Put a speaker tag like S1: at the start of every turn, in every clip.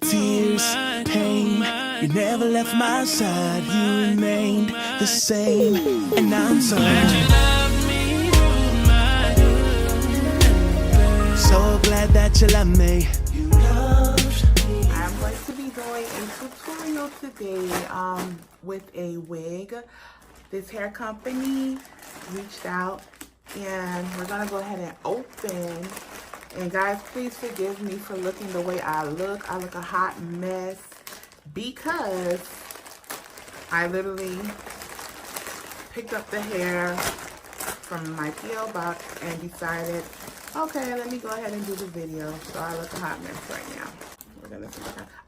S1: Tears, pain, you never left my side. You remained the same, and I'm so glad that you love me.
S2: I'm going to be doing a tutorial today with a wig. This hair company reached out and we're gonna go ahead and open. And guys, please forgive me for looking the way I look. I look a hot mess because I literally picked up the hair from my PO box and decided, okay, let me go ahead and do the video. So I look a hot mess right now. We're gonna see.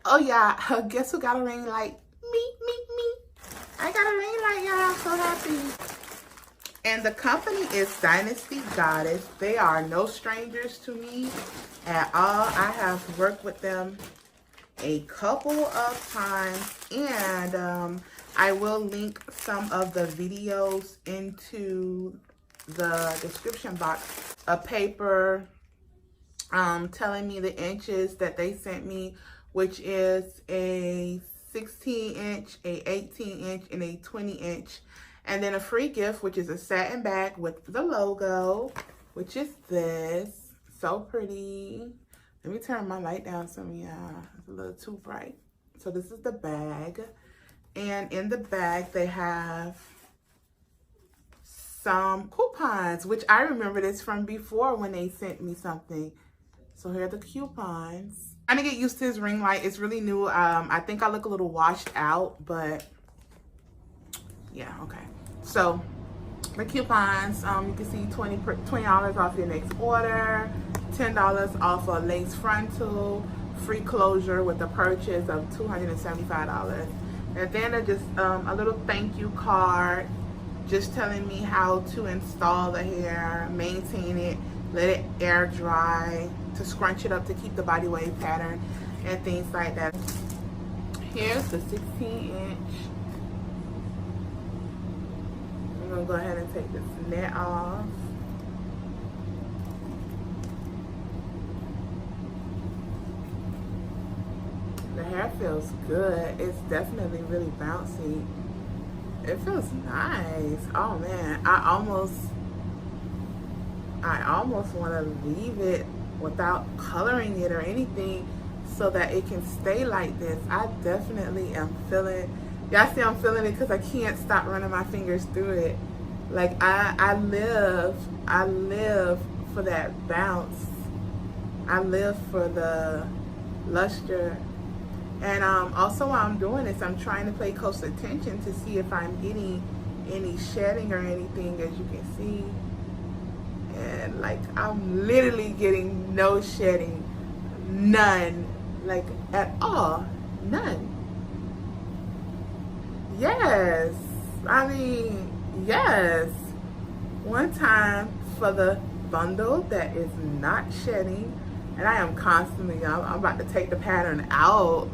S2: Oh yeah, guess who got a ring light? Me. I got a ring light, y'all. I'm so happy. And the company is Dynasty Goddess. They are no strangers to me at all. I have worked with them a couple of times, and I will link some of the videos into the description box. A paper telling me the inches that they sent me, which is a 16-inch, a 18-inch, and a 20-inch. And then a free gift, which is a satin bag with the logo, which is this. So pretty. Let me turn my light down some of y'all. It's a little too bright. So this is the bag. And in the bag, they have some coupons, which I remember this from before when they sent me something. So here are the coupons. I'm trying to get used to this ring light. It's really new. I think I look a little washed out, but yeah, okay. So the coupons, you can see $20 off your next order, $10 off a lace frontal, free closure with a purchase of $275. And then just a little thank you card, just telling me how to install the hair, maintain it, let it air dry, to scrunch it up to keep the body wave pattern, and things like that. Here's the 16-inch. I'm gonna go ahead and take this net off. The hair feels good. It's definitely really bouncy. It feels nice. Oh man, I almost want to leave it without coloring it or anything so that it can stay like this. I definitely am feeling. Y'all see I'm feeling it because I can't stop running my fingers through it. Like I live for that bounce. I live for the luster. And also while I'm doing this, I'm trying to pay close attention to see if I'm getting any shedding or anything, as you can see. And like I'm literally getting no shedding. None. Like at all. None. Yes, I mean, yes. One time for the bundle that is not shedding, and I am constantly, I'm about to take the pattern out.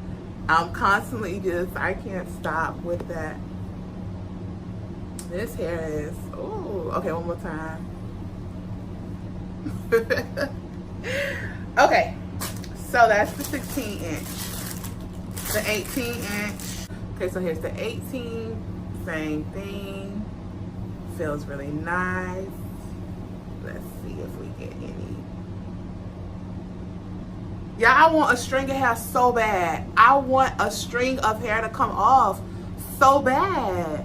S2: I'm constantly just, I can't stop with that. This hair is, oh, okay, one more time. Okay, so that's the 16-inch. The 18-inch. Okay, so here's the 18, same thing. Feels really nice. Let's see if we get any. Yeah, I want a string of hair so bad. I want a string of hair to come off so bad.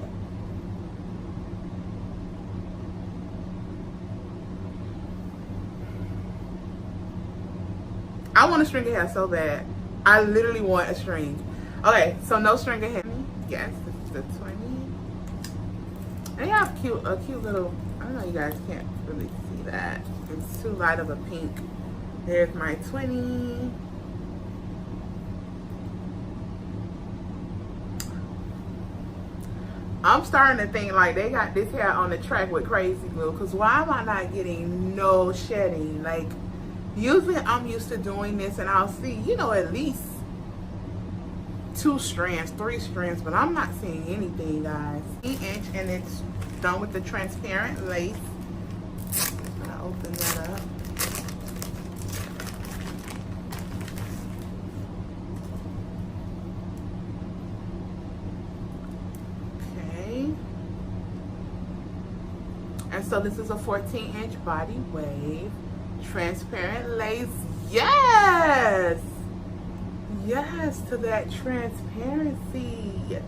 S2: I want a string of hair so bad. I literally want a string. Okay, so no string of hair. Yes, this is the 20. And you have a cute little, I don't know, you guys can't really see that. It's too light of a pink. There's my 20. I'm starting to think like they got this hair on the track with crazy glue, because why am I not getting no shedding? Like, usually I'm used to doing this and I'll see, you know, at least 2 strands, 3 strands, but I'm not seeing anything, guys. 8-inch, and it's done with the transparent lace. I'm gonna open that up. So this is a 14-inch body wave, transparent lace. Yes! Yes to that transparency.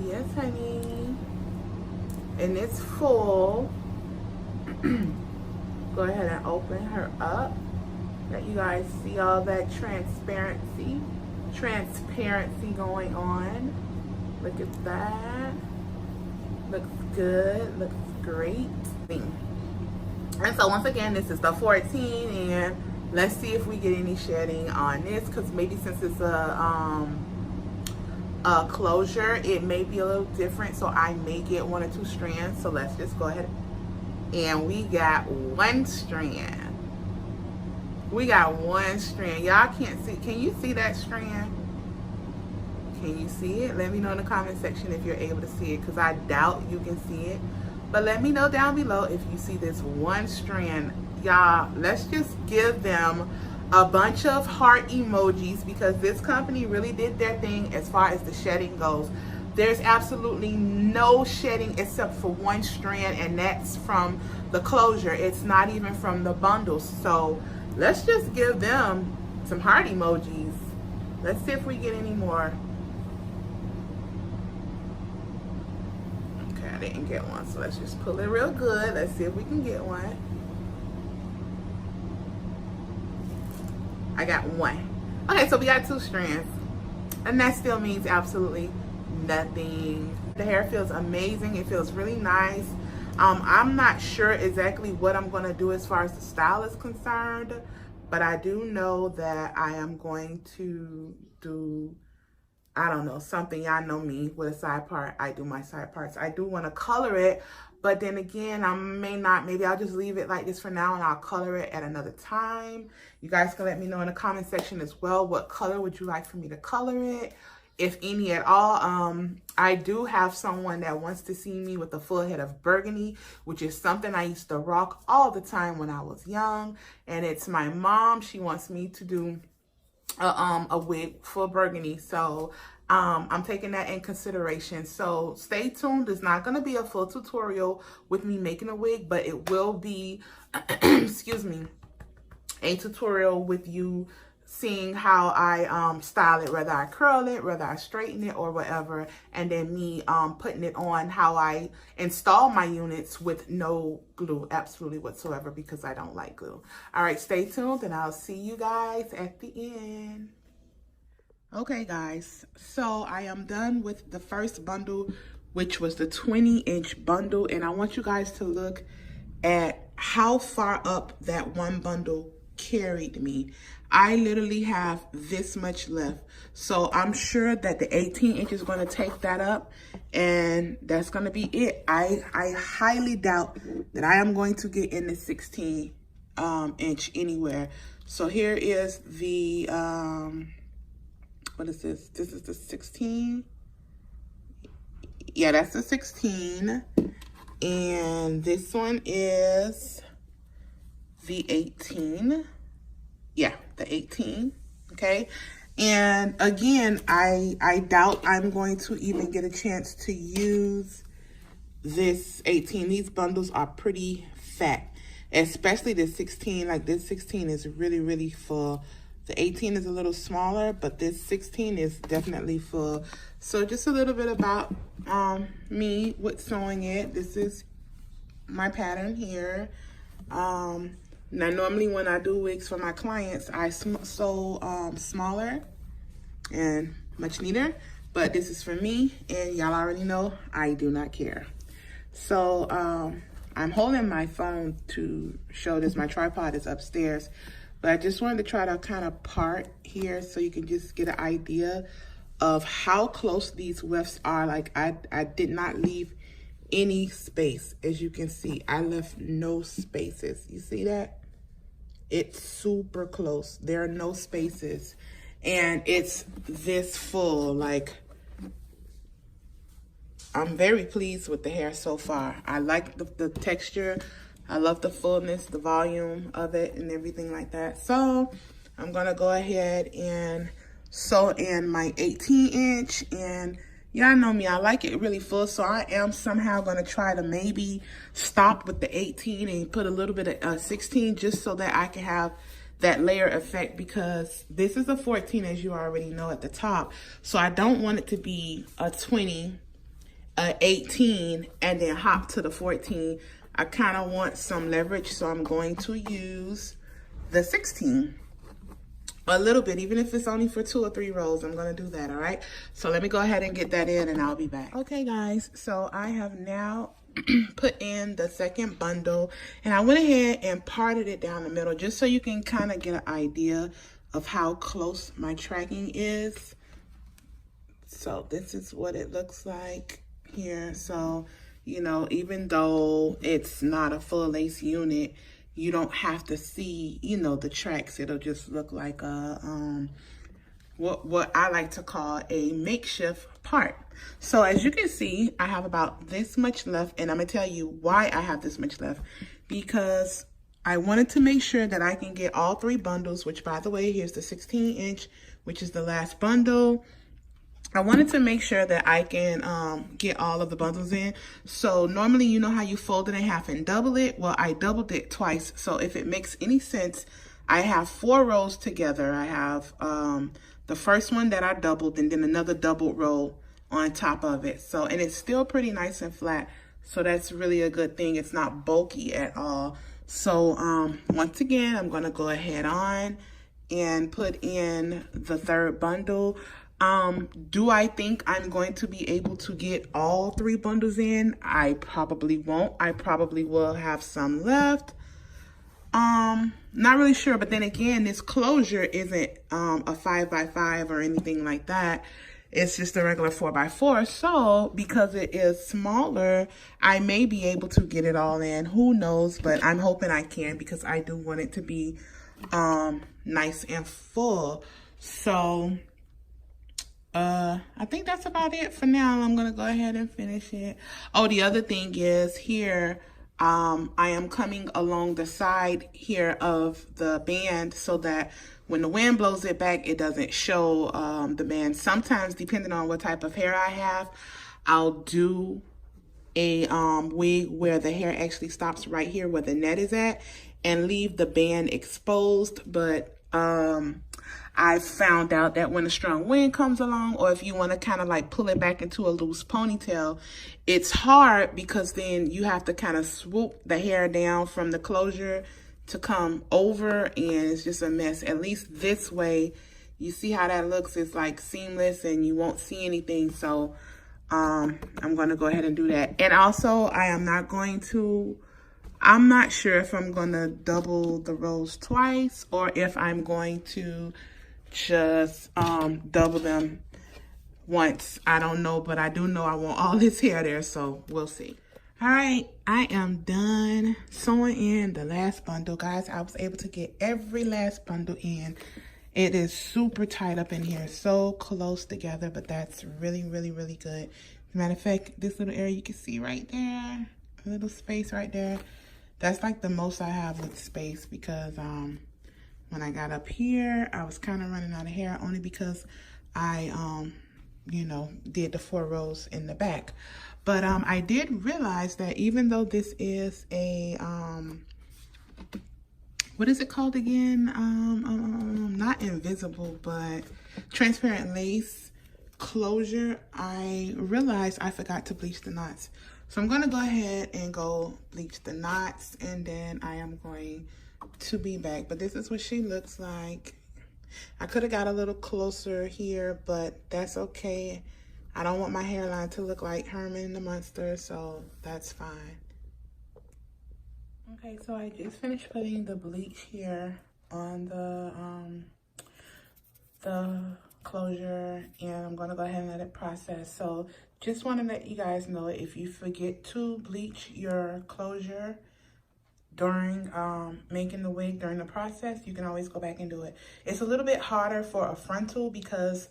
S2: Yes, honey. And it's full. Go ahead and open her up. Let you guys see all that transparency going on. Look at that. Looks good, looks great. And so once again, this is the 14, and let's see if we get any shedding on this, because maybe since it's a closure, it may be a little different, so I may get 1 or 2 strands. So let's just go ahead, and we got 1 strand. We got 1 strand. Y'all can't see. Can you see that strand? Can you see it? Let me know in the comment section if you're able to see it, because I doubt you can see it. But let me know down below if you see this 1 strand. Y'all, let's just give them a bunch of heart emojis, because this company really did their thing as far as the shedding goes. There's absolutely no shedding except for 1 strand, and that's from the closure. It's not even from the bundles. So let's just give them some heart emojis. Let's see if we get any more. Okay, I didn't get one, so let's just pull it real good. Let's see if we can get one. I got 1. Okay, so we got 2 strands, and that still means absolutely nothing. The hair feels amazing. It feels really nice. I'm not sure exactly what I'm going to do as far as the style is concerned, but I do know that I am going to do, I don't know, something. Y'all know me with a side part. I do my side parts. I do want to color it, but then again, I may not. Maybe I'll just leave it like this for now, and I'll color it at another time. You guys can let me know in the comment section as well, what color would you like for me to color it, if any at all. I do have someone that wants to see me with a full head of burgundy, which is something I used to rock all the time when I was young, and it's my mom. She wants me to do a wig for burgundy, so I'm taking that in consideration. So stay tuned. There's not going to be a full tutorial with me making a wig, but it will be excuse me, a tutorial with you seeing how I style it, whether I curl it, whether I straighten it, or whatever, and then me putting it on, how I install my units with no glue absolutely whatsoever, because I don't like glue. All right, stay tuned, and I'll see you guys at the end. Okay guys, so I am done with the first bundle, which was the 20-inch bundle, and I want you guys to look at how far up that one bundle carried me. I literally have this much left, so I'm sure that the 18-inch is going to take that up, and that's going to be it. I highly doubt that I am going to get in the 16-inch anywhere. So here is the what is this? This is the 16. Yeah, that's the 16. And this one is the 18. Yeah, the 18. Okay. And again, I doubt I'm going to even get a chance to use this 18. These bundles are pretty fat, especially the 16. Like this 16 is really, really full. The 18 is a little smaller, but this 16 is definitely full. So just a little bit about me with sewing it. This is my pattern here. Now, normally when I do wigs for my clients, I sew smaller and much neater. But this is for me, and y'all already know I do not care. So I'm holding my phone to show this. My tripod is upstairs. But I just wanted to try to kind of part here so you can just get an idea of how close these wefts are. Like I did not leave any space. As you can see, I left no spaces. You see that? It's super close. There are no spaces. And it's this full. Like, I'm very pleased with the hair so far. I like the texture. I love the fullness, the volume of it, and everything like that. So I'm gonna go ahead and sew in my 18-inch, and Y'all know me, I like it really full, so I am somehow going to try to maybe stop with the 18 and put a little bit of 16 just so that I can have that layer effect, because this is a 14, as you already know, at the top. So I don't want it to be a 20, a 18, and then hop to the 14. I kind of want some leverage, so I'm going to use the 16. A little bit, even if it's only for 2 or 3 rows, I'm going to do that, all right? So let me go ahead and get that in, and I'll be back. Okay, guys, so I have now put in the second bundle, and I went ahead and parted it down the middle just so you can kind of get an idea of how close my tracking is. So this is what it looks like here. So, you know, even though it's not a full lace unit, you don't have to see, you know, the tracks. It'll just look like a, what I like to call a makeshift part. So as you can see, I have about this much left, and I'm gonna tell you why I have this much left. Because I wanted to make sure that I can get all 3 bundles, which, by the way, here's the 16-inch, which is the last bundle. I wanted to make sure that I can get all of the bundles in. So normally, you know how you fold it in half and double it? Well, I doubled it twice. So if it makes any sense, I have 4 rows together. I have the first one that I doubled, and then another doubled row on top of it. So, and it's still pretty nice and flat. So that's really a good thing. It's not bulky at all. So once again, I'm going to go ahead on and put in the 3rd bundle. Do I think I'm going to be able to get all 3 bundles in? I probably won't. I probably will have some left. Not really sure, but then again, this closure isn't a 5x5 or anything like that. It's just a regular 4x4. So because it is smaller, I may be able to get it all in. Who knows? But I'm hoping I can, because I do want it to be nice and full. So I think that's about it for now. I'm gonna go ahead and finish it. Oh, the other thing is here, I am coming along the side here of the band so that when the wind blows it back, it doesn't show the band. Sometimes, depending on what type of hair I have, I'll do a wig where the hair actually stops right here where the net is at and leave the band exposed. But I found out that when a strong wind comes along, or if you want to kind of like pull it back into a loose ponytail, it's hard, because then you have to kind of swoop the hair down from the closure to come over, and it's just a mess. At least this way, you see how that looks? It's like seamless and you won't see anything. So I'm going to go ahead and do that. And also, I'm not sure if I'm going to double the rows twice, or if I'm going to just double them once. I don't know, but I do know I want all this hair there, so we'll see. All right, I am done sewing in the last bundle. Guys, I was able to get every last bundle in. It is super tight up in here, so close together, but that's really, really, really good. Matter of fact, this little area you can see right there, a little space right there, that's like the most I have with space, because when I got up here, I was kind of running out of hair, only because I, you know, did the 4 rows in the back. But I did realize that even though this is a, what is it called again? Not invisible, but transparent lace closure, I realized I forgot to bleach the knots. So I'm going to go ahead and go bleach the knots, and then I am going to be back. But this is what she looks like. I could have got a little closer here, but that's okay. I don't want my hairline to look like Herman the Monster, so that's fine. Okay, so I just finished putting the bleach here on the closure, and I'm gonna go ahead and let it process. So just want to let you guys know, if you forget to bleach your closure during making the wig during the process, you can always go back and do it. It's a little bit harder for a frontal, because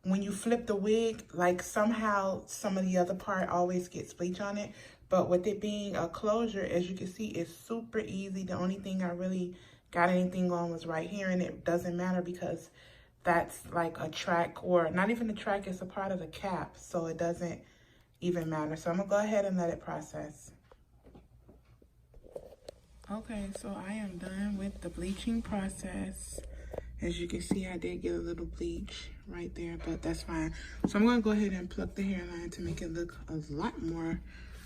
S2: when you flip the wig, like somehow some of the other part always gets bleach on it. But with it being a closure, as you can see, it's super easy. The only thing I really got anything on was right here, and it doesn't matter because that's like a track, or not even a track, it's a part of the cap, so it doesn't even matter. So I'm gonna go ahead and let it process. Okay, so I am done with the bleaching process. As you can see, I did get a little bleach right there, but that's fine. So I'm gonna go ahead and pluck the hairline to make it look a lot more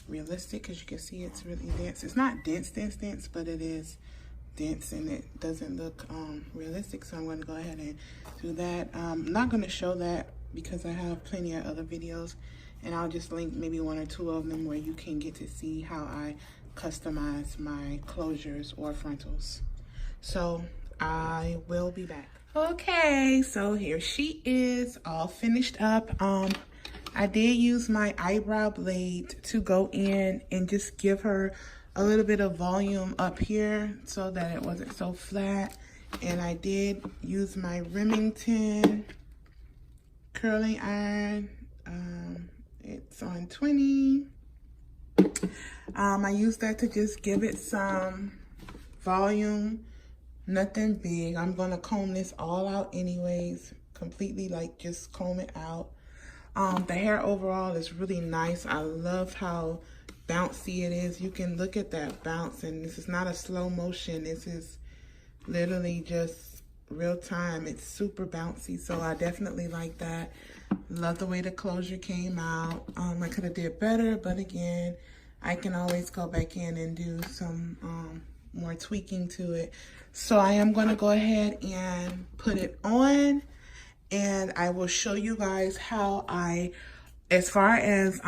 S2: realistic. As you can see, it's really dense. It's not dense, but it is dense and it doesn't look realistic. So I'm gonna go ahead and do that. I'm not gonna show that because I have plenty of other videos, and I'll just link maybe 1 or 2 of them where you can get to see how I customize my closures or frontals. So I will be back. Okay, so here she is, all finished up. I did use my eyebrow blade to go in and just give her a little bit of volume up here so that it wasn't so flat. And I did use my Remington curling iron. It's on 20. I used that to just give it some volume. Nothing big. I'm gonna comb this all out anyways, completely, like just comb it out. The hair overall is really nice. I love how bouncy it is. You can look at that bounce, and this is not a slow motion. This is literally just real time. It's super bouncy, so I definitely like that. Love the way the closure came out. I could have did better, but again, I can always go back in and do some more tweaking to it. So I am going to go ahead and put it on, and I will show you guys how as far as,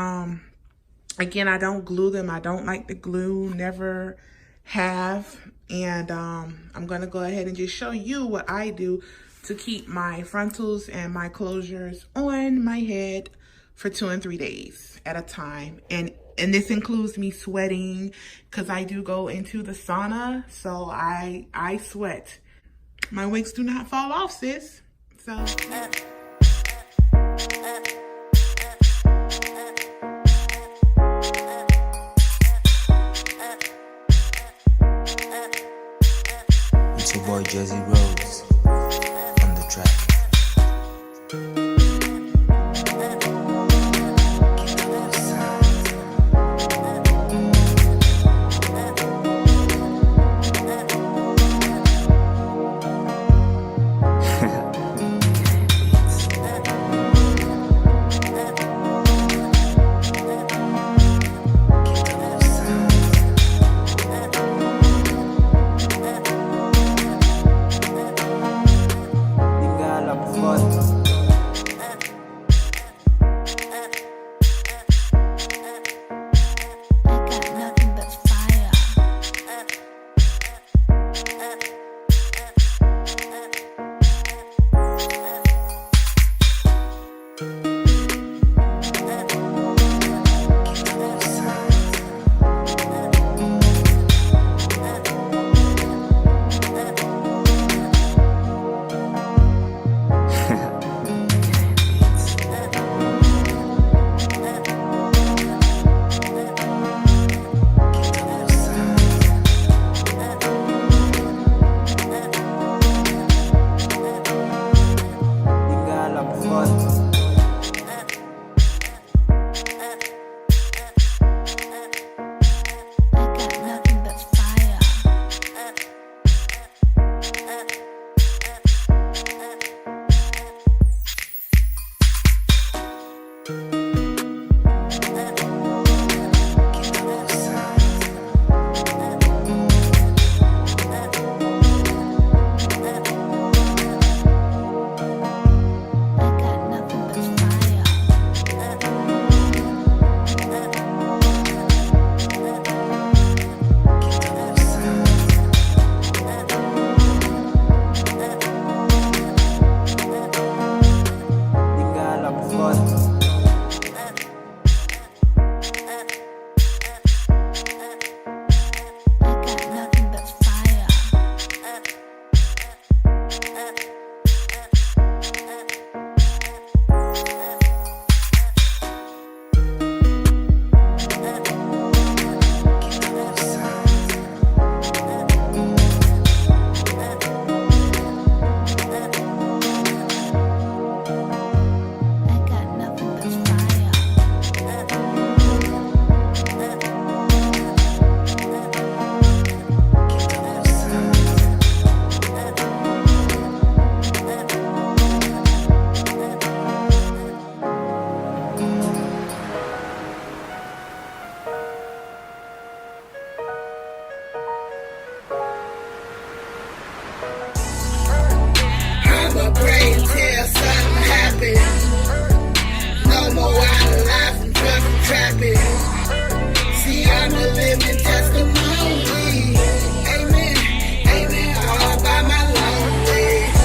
S2: again, I don't glue them. I don't like the glue, never have. And I'm going to go ahead and just show you what I do to keep my frontals and my closures on my head for 2 and 3 days at a time. And this includes me sweating, because I do go into the sauna, so I sweat. My wigs do not fall off, sis. So
S1: it's your boy Jazzy Rose.